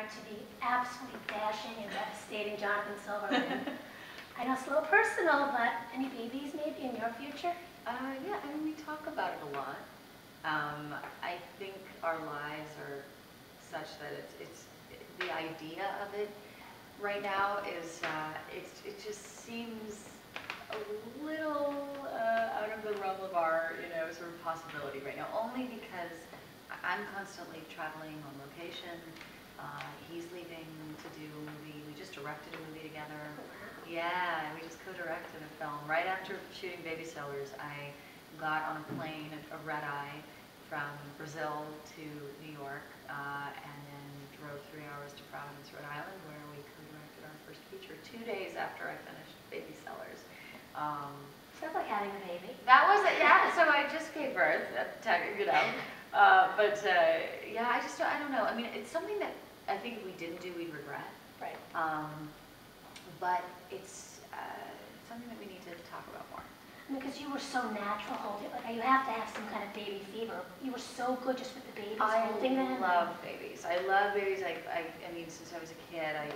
married to the absolutely dashing and devastating Jonathan Silverman. I know it's a little personal, but any babies maybe in your future? Yeah, I mean, we talk about it a lot. I think our lives are such that it's the idea of it right now is it just seems a little out of the realm of our sort of possibility right now. Only because I'm constantly traveling on location. He's leaving to do a movie. We just directed a movie together. Yeah, we just co-directed a film. Right after shooting Baby Sellers, I got on a plane, a red-eye, from Brazil to New York, and then drove 3 hours to Providence, Rhode Island, where we co-directed our first feature 2 days after I finished Baby Sellers. Sounds like having a baby. That was it, yeah. So I just gave birth, yeah, I don't know. I mean, it's something that I think if we didn't do, we'd regret. Right. But it's something that we need to talk about more. Because you were so natural holding it. Like, you have to have some kind of baby fever. You were so good just with the babies, holding them. I love babies. I love babies. I mean, since I was a kid, I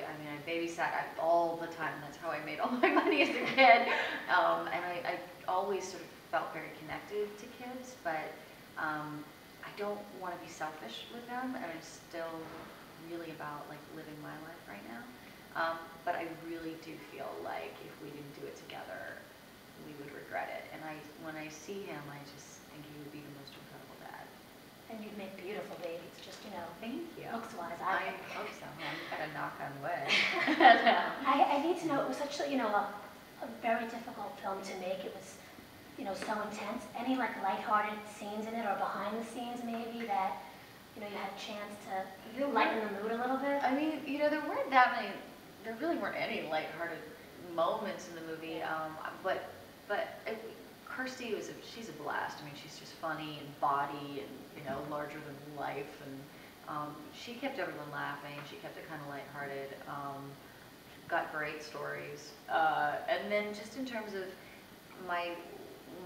babysat all the time. That's how I made all my money as a kid. And I always sort of felt very connected to kids, but I don't want to be selfish with them, and I'm still really about like living my life right now. But I really do feel like if we didn't do it together, we would regret it. And when I see him, I just think he would be the most incredible dad. And you'd make beautiful babies, just, Thank you. looks-wise. I hope so. I'm gonna knock on wood. I need to know, it was such a very difficult film to make. It was, so intense. Any like lighthearted scenes in it, or behind the scenes maybe, that you had a chance to lighten the mood a little bit? I mean, there weren't that many. There really weren't any lighthearted moments in the movie. But Kirsty she's a blast. I mean, she's just funny and body and larger than life, and she kept everyone laughing. She kept it kind of lighthearted. Got great stories, and then just in terms of my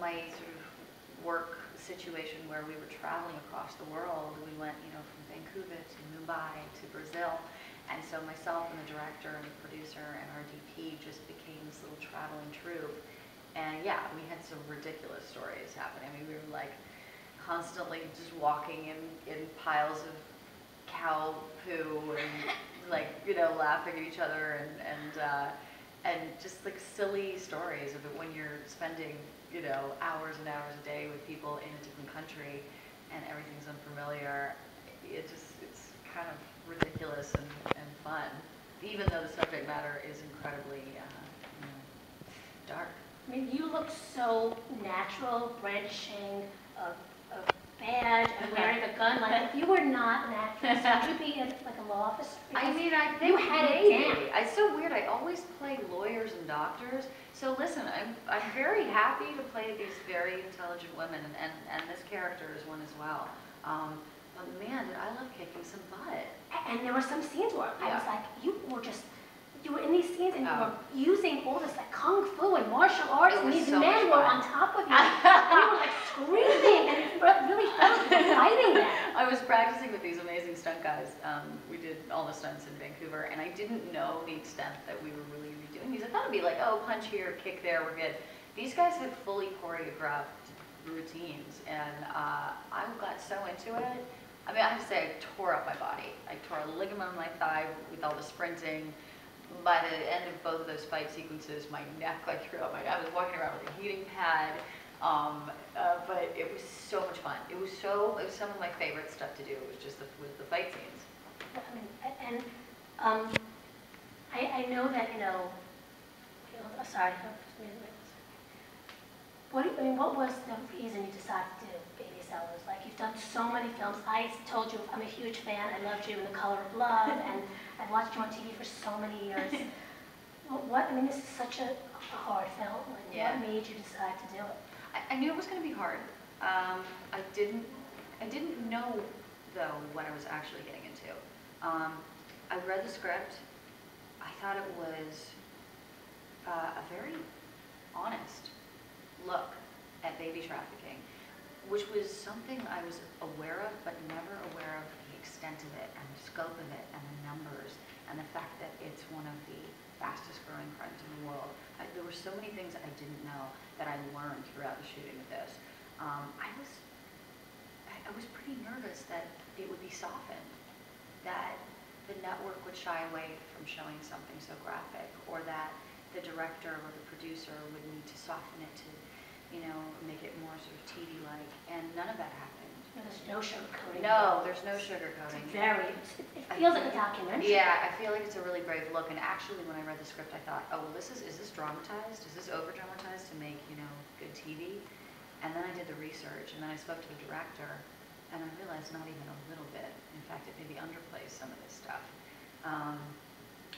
sort of work situation where we were traveling across the world. We went from Vancouver to Mumbai to Brazil. And so myself and the director and the producer and our DP just became this little traveling troupe. And yeah, we had some ridiculous stories happening. I mean, we were like constantly just walking in piles of cow poo and like, laughing at each other and just like silly stories of it when you're spending, hours and hours a day with people in a different country and everything's unfamiliar. It's kind of ridiculous and fun, even though the subject matter is incredibly dark. I mean, you look so natural, brandishing a badge and wearing a gun. Like, if you were not an actress, would you be like a law officer? I mean, I think you had it down. It's so weird. I always play lawyers and doctors. So listen, I'm very happy to play these very intelligent women, and this character is one as well. But man, did I love kicking some butt. And there were some scenes where I was like, you were in these scenes and you were using all this like kung fu and martial arts, and these men were on top of you, and you were like screaming, and it really felt like you were fighting them. I was practicing with these amazing stunt guys. We did all the stunts in Vancouver, and I didn't know the extent that we were really doing these. I thought it'd be like, oh, punch here, kick there, we're good. These guys had fully choreographed routines, and I got so into it. I mean, I have to say, I tore up my body. I tore a ligament on my thigh with all the sprinting. By the end of both of those fight sequences, my neck, I was walking around with a heating pad. But it was so much fun. It was some of my favorite stuff to do. It was just with the fight scenes. I mean, I know that sorry. What was the reason you decided to do Baby Sellers? Like, you've done so many films. I told you I'm a huge fan. I loved you in The Color of Love, and I watched you on TV for so many years. I mean, this is such a hard film. Like, yeah. What made you decide to do it? I knew it was going to be hard. I didn't know though what I was actually getting into. I read the script. I thought it was a very honest look at baby trafficking, which was something I was aware of, but never aware of the extent of it and the scope of it and the numbers and the fact that it's one of the fastest growing crimes in the world. There were so many things I didn't know that I learned throughout the shooting of this. I was pretty nervous that it would be softened, that the network would shy away from showing something so graphic, or that the director or the producer would need to soften it to, you know, make it more sort of TV-like, and none of that happened. There's no sugarcoating. No, there's no sugarcoating. It feels like a documentary. Yeah, I feel like it's a really brave look, and actually when I read the script I thought, oh, well, is this dramatized? Is this over-dramatized to make, you know, good TV? And then I did the research, and then I spoke to the director, and I realized not even a little bit. In fact, it maybe underplays some of this stuff.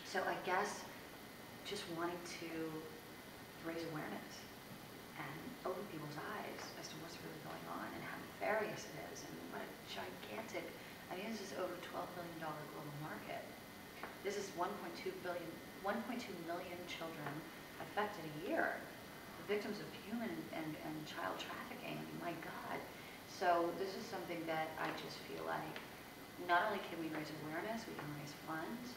So I guess just wanting to raise awareness and open people's eyes as to what's really going on and how nefarious it is and what a gigantic, I mean, this is over $12 billion global market. This is 1.2 million children affected a year, the victims of human and child trafficking. I mean, my God. So this is something that I just feel like not only can we raise awareness, we can raise funds.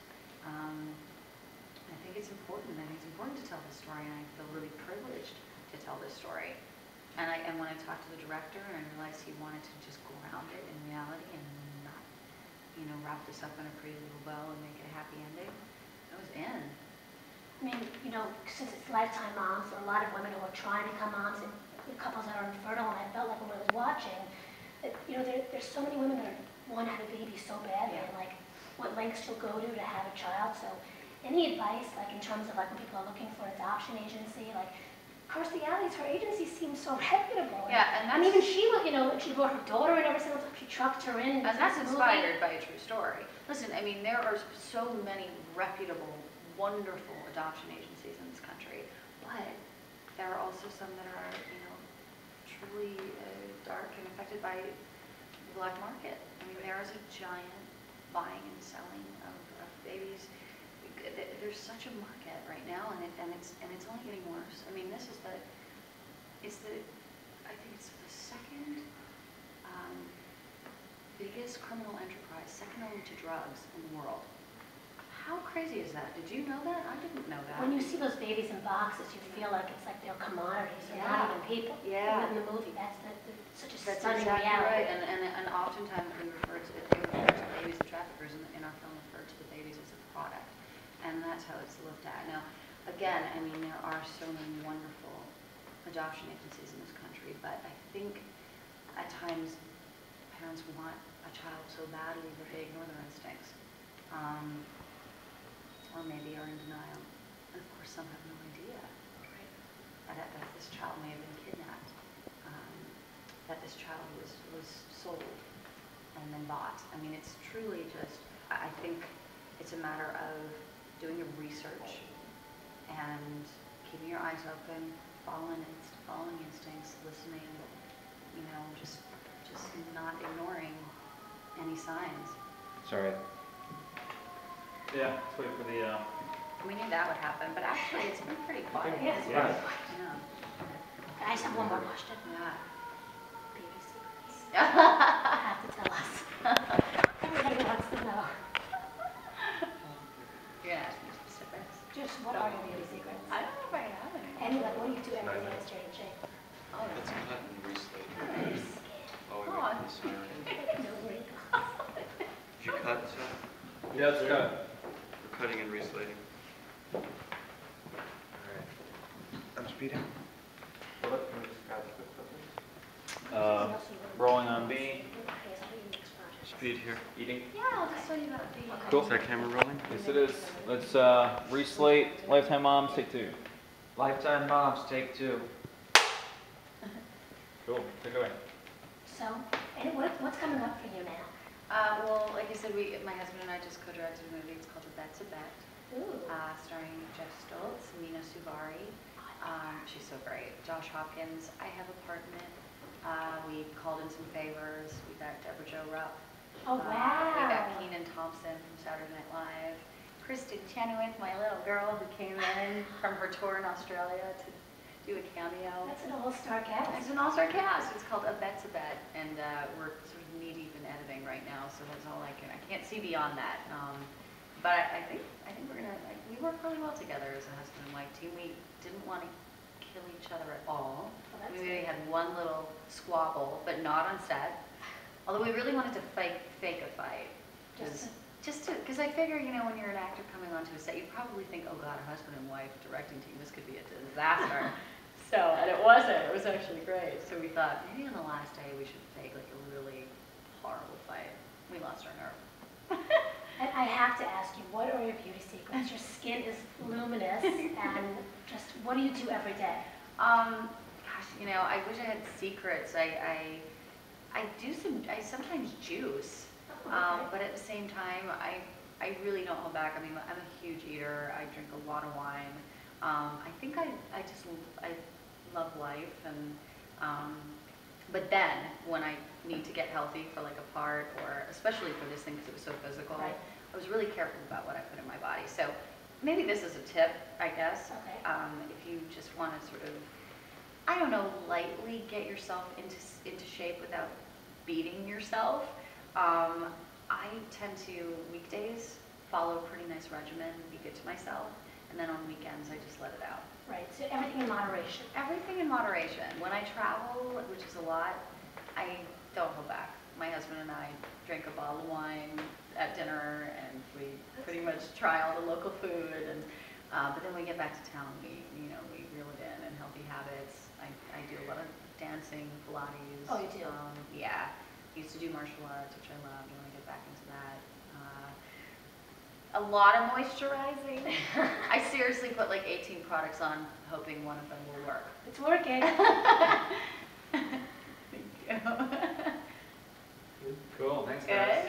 I think it's important. I think it's important to tell this story, and I feel really privileged to tell this story. And when I talked to the director and I realized he wanted to just ground it in reality and not, you know, wrap this up in a pretty little bow and make it a happy ending, I was in. I mean, you know, since it's Lifetime Moms, there are a lot of women who are trying to become moms and couples that are infertile, and I felt like when I was watching, that, you know, there's so many women that want to have a baby so badly, and like what lengths you'll go to have a child. So any advice, like in terms of like when people are looking for an adoption agency, like Kirstie Alley's, her agency seems so reputable. Yeah, and even she, you know, she brought her daughter in every single time, she trucked her in. And that's inspired by a true story. Listen, I mean, there are so many reputable, wonderful adoption agencies in this country, but there are also some that are, you know, truly dark and affected by the black market. I mean, there is a giant buying and selling of babies. There's such a market right now, and it's only getting worse. I mean, I think it's the second biggest criminal enterprise, second only to drugs in the world. How crazy is that? Did you know that? I didn't know that. When you see those babies in boxes, you feel like it's like they're commodities, they're not even people. Yeah. In the movie, that's such a That's stunning exactly reality. right. And oftentimes we refer to babies and traffickers in our film refer to the babies as a product. And that's how it's looked at. Now, again, I mean, there are so many wonderful adoption agencies in this country, but I think at times parents want a child so badly that they ignore their instincts. Or maybe are in denial. And of course, some have no idea, right? That this child may have been kidnapped, that this child was sold and then bought. I mean, it's truly just, I think it's a matter of doing your research and keeping your eyes open, following instincts, listening, you know, just not ignoring any signs. Sorry. Yeah, let's wait for the, We knew that would happen, but actually it's been pretty quiet. Yeah. Yeah. Yeah. I just have one more question. Yeah. Baby secrets. You have to tell us. Everybody wants to know. You're gonna ask me specifics? Just what are your baby secrets? I don't know if I have any. And like, what do you do every day to stay in shape? Oh, It's cut and reslate. Oh, we Come wait on. for the siren. No wrinkles. Did you cut, Seth? yeah, it's good. We're cutting and reslating. Alright. I'm speeding. Rolling on B. Speed here. Eating. Yeah, I'll just show you about the. Cool. Is that camera rolling? Yes, it is. Let's reslate Lifetime Moms, take 2. Lifetime Moms, take 2. Cool, take it away. So, and what's coming up for you now? Well, like I said, my husband and I just co-directed a movie. It's called A Bet's a Bet, Ooh. starring Jeff Stoltz, Mina Suvari. She's so great. Josh Hopkins. I have a part in it. We called in some favors. We got Deborah Jo Rupp. Oh, wow. We got Kenan Thompson from Saturday Night Live. Kristen Chenoweth, my little girl who came in from her tour in Australia to do a cameo. That's an all-star cast. It's an all-star cast. It's called A Bet's a Bet, and we're sort of knee-deep in editing right now, so that's all I can't see beyond that. But I think we're gonna, like, we work really well together as a husband and wife team. We didn't want to kill each other at all. Well, that's We maybe had one little squabble, but not on set. Although we really wanted to fake a fight. Because I figure, you know, when you're an actor coming onto a set, you probably think, oh God, a husband and wife directing team, this could be a disaster. And it wasn't. It was actually great. So we thought, maybe on the last day we should fake like a really horrible fight. We lost our nerve. And I have to ask you, what are your beauty secrets? Your skin is luminous, and just what do you do every day? Gosh, you know, I wish I had secrets. I sometimes juice, but at the same time, I really don't hold back. I mean, I'm a huge eater. I drink a lot of wine. I think I love life, and but then when I need to get healthy for like a part, or especially for this thing because it was so physical, Right. I was really careful about what I put in my body. So maybe this is a tip, I guess. Okay. If you just want to sort of, I don't know, lightly get yourself into shape without beating yourself. I tend to, weekdays, follow a pretty nice regimen, be good to myself, and then on weekends I just let it out. Right, so everything in moderation. Everything in moderation. When I travel, which is a lot, I don't hold back. My husband and I drink a bottle of wine at dinner, and we pretty much try all the local food. And but then when we get back to town, we reel it in, and healthy habits. I do a lot of dancing, Pilates. Oh, you do? Yeah. Used to do martial arts, which I loved. I want to get back into that. A lot of moisturizing. I seriously put like 18 products on, hoping one of them will work. It's working. Thank you. Cool, thanks Good. guys.